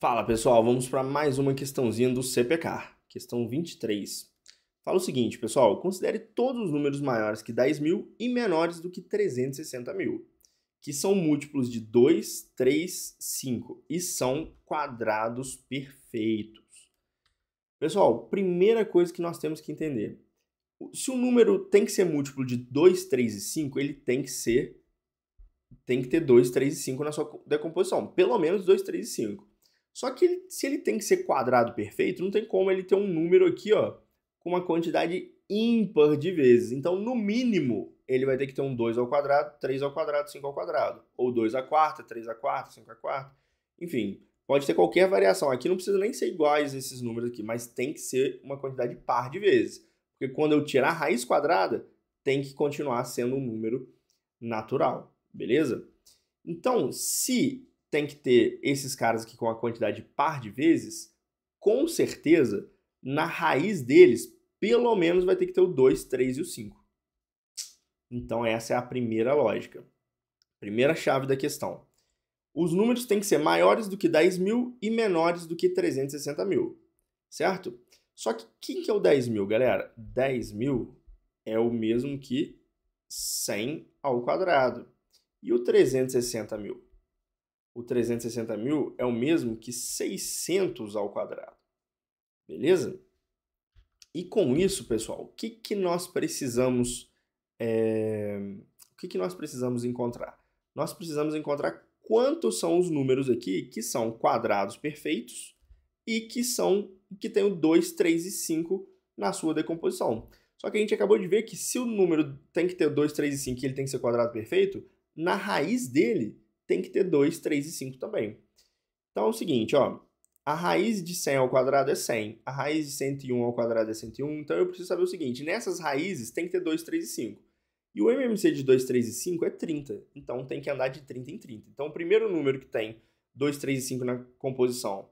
Fala pessoal, vamos para mais uma questãozinha do CPK, questão 23. Fala o seguinte, pessoal, considere todos os números maiores que 10.000 e menores do que 360.000, que são múltiplos de 2, 3, 5 e são quadrados perfeitos. Pessoal, primeira coisa que nós temos que entender, se o número tem que ser múltiplo de 2, 3 e 5, ele tem que ter 2, 3 e 5 na sua decomposição, pelo menos 2, 3 e 5. Só que se ele tem que ser quadrado perfeito, não tem como ele ter um número aqui, ó, com uma quantidade ímpar de vezes. Então, no mínimo, ele vai ter que ter um 2 ao quadrado, 3 ao quadrado, 5 ao quadrado. Ou 2 à quarta, 3 à quarta, 5 à quarta. Enfim, pode ter qualquer variação. Aqui não precisa nem ser iguais esses números aqui, mas tem que ser uma quantidade par de vezes. Porque quando eu tirar a raiz quadrada, tem que continuar sendo um número natural, beleza? Então, se tem que ter esses caras aqui com a quantidade par de vezes, com certeza, na raiz deles, pelo menos vai ter que ter o 2, 3 e o 5. Então essa é a primeira lógica. Primeira chave da questão. Os números têm que ser maiores do que 10.000 e menores do que 360.000, certo? Só que quem que é o 10.000, galera? 10.000 é o mesmo que 100 ao quadrado. E o 360.000? O 360.000 é o mesmo que 600 ao quadrado. Beleza? E com isso, pessoal, o que nós precisamos encontrar? Nós precisamos encontrar quantos são os números aqui que são quadrados perfeitos e que tem o 2, 3 e 5 na sua decomposição. Só que a gente acabou de ver que se o número tem que ter 2, 3 e 5 e ele tem que ser quadrado perfeito, na raiz dele tem que ter 2, 3 e 5 também. Então é o seguinte, ó, a raiz de 100 ao quadrado é 100, a raiz de 101 ao quadrado é 101, então eu preciso saber o seguinte, nessas raízes tem que ter 2, 3 e 5. E o MMC de 2, 3 e 5 é 30, então tem que andar de 30 em 30. Então o primeiro número que tem 2, 3 e 5 na composição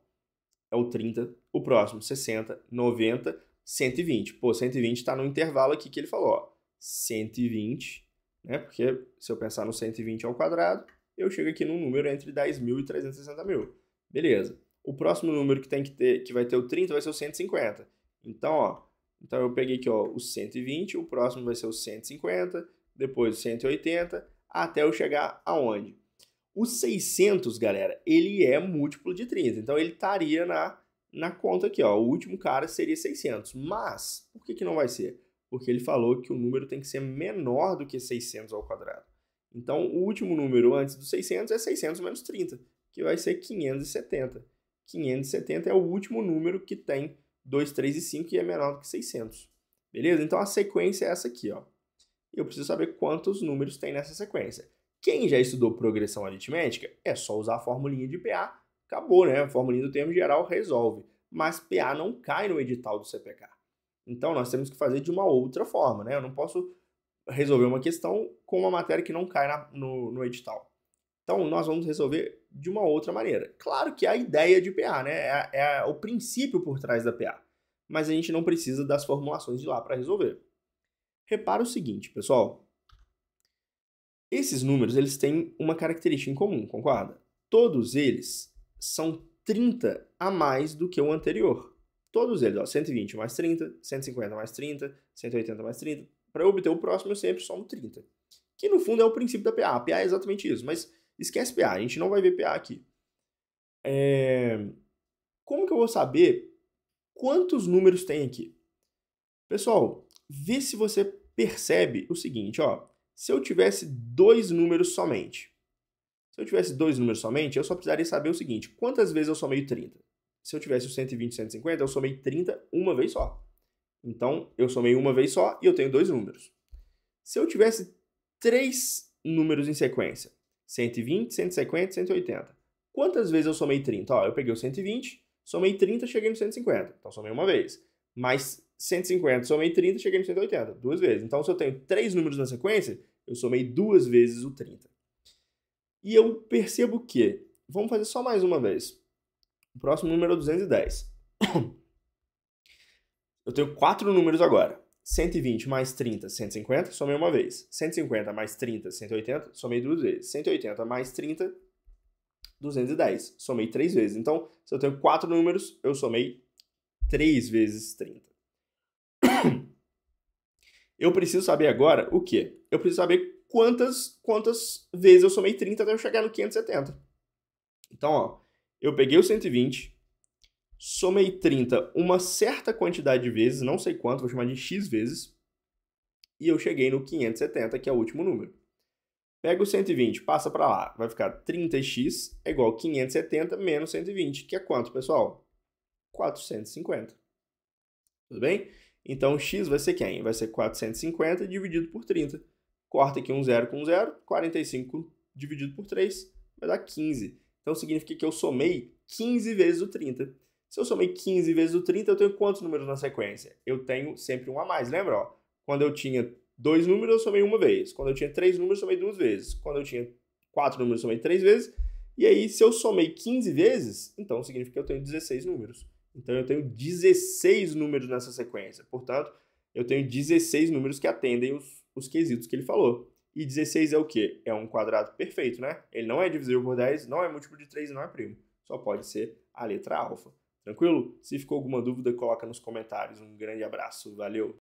é o 30, o próximo 60, 90, 120. Pô, 120 está no intervalo aqui que ele falou, ó, 120, né? Porque se eu pensar no 120 ao quadrado, eu chego aqui num número entre 10.000 e 360.000. Beleza. O próximo número que vai ter o 30 vai ser o 150. Então eu peguei aqui, ó, o 120, o próximo vai ser o 150, depois o 180, até eu chegar aonde? O 600, galera, ele é múltiplo de 30. Então ele estaria na conta aqui, ó. O último cara seria 600. Mas, por que não vai ser? Porque ele falou que o número tem que ser menor do que 600 ao quadrado. Então, o último número antes do 600 é 600 menos 30, que vai ser 570. 570 é o último número que tem 2, 3 e 5 e é menor do que 600. Beleza? Então, a sequência é essa aqui, ó. Eu preciso saber quantos números tem nessa sequência. Quem já estudou progressão aritmética, é só usar a formulinha de PA. Acabou, né? A formulinha do termo geral resolve. Mas PA não cai no edital do CPK. Então, nós temos que fazer de uma outra forma, né? Eu não posso resolver uma questão com uma matéria que não cai no edital. Então, nós vamos resolver de uma outra maneira. Claro que é a ideia de PA, né? É o princípio por trás da PA. Mas a gente não precisa das formulações de lá para resolver. Repara o seguinte, pessoal. Esses números, eles têm uma característica em comum, concorda? Todos eles são 30 a mais do que o anterior. Todos eles, ó, 120 mais 30, 150 mais 30, 180 mais 30. Para eu obter o próximo, eu sempre somo 30. Que no fundo é o princípio da PA. A PA é exatamente isso, mas esquece PA, a gente não vai ver PA aqui. Como que eu vou saber quantos números tem aqui? Pessoal, vê se você percebe o seguinte, ó. Se eu tivesse dois números somente, eu só precisaria saber o seguinte, quantas vezes eu somei 30? Se eu tivesse o 120 e 150, eu somei 30 uma vez só. Então, eu somei uma vez só e eu tenho dois números. Se eu tivesse três números em sequência, 120, 150, 180, quantas vezes eu somei 30? Ó, eu peguei o 120, somei 30, cheguei no 150. Então, somei uma vez. Mais 150, somei 30, cheguei no 180. Duas vezes. Então, se eu tenho três números na sequência, eu somei duas vezes o 30. E eu percebo que, vamos fazer só mais uma vez. O próximo número é 210. Eu tenho quatro números agora. 120 mais 30, 150, somei uma vez. 150 mais 30, 180, somei duas vezes. 180 mais 30, 210. Somei 3 vezes. Então, se eu tenho 4 números, eu somei 3 vezes 30. Eu preciso saber agora o quê? Eu preciso saber quantas vezes eu somei 30 até eu chegar no 570. Então, ó, eu peguei o 120, somei 30 uma certa quantidade de vezes, não sei quanto, vou chamar de x vezes, e eu cheguei no 570, que é o último número. Pega o 120, passa para lá, vai ficar 30x é igual a 570 menos 120, que é quanto, pessoal? 450. Tudo bem? Então, x vai ser quem? Vai ser 450 dividido por 30. Corta aqui um zero com um zero, 45 dividido por 3 vai dar 15. Então, significa que eu somei 15 vezes o 30. Se eu somei 15 vezes o 30, eu tenho quantos números na sequência? Eu tenho sempre um a mais, lembra? Ó? Quando eu tinha 2 números, eu somei uma vez. Quando eu tinha 3 números, eu somei 2 vezes. Quando eu tinha 4 números, eu somei 3 vezes. E aí, se eu somei 15 vezes, então significa que eu tenho 16 números. Então, eu tenho 16 números nessa sequência. Portanto, eu tenho 16 números que atendem os quesitos que ele falou. E 16 é o quê? É um quadrado perfeito, né? Ele não é divisível por 10, não é múltiplo de 3 e não é primo. Só pode ser a letra alfa. Tranquilo? Se ficou alguma dúvida, coloca nos comentários. Um grande abraço. Valeu!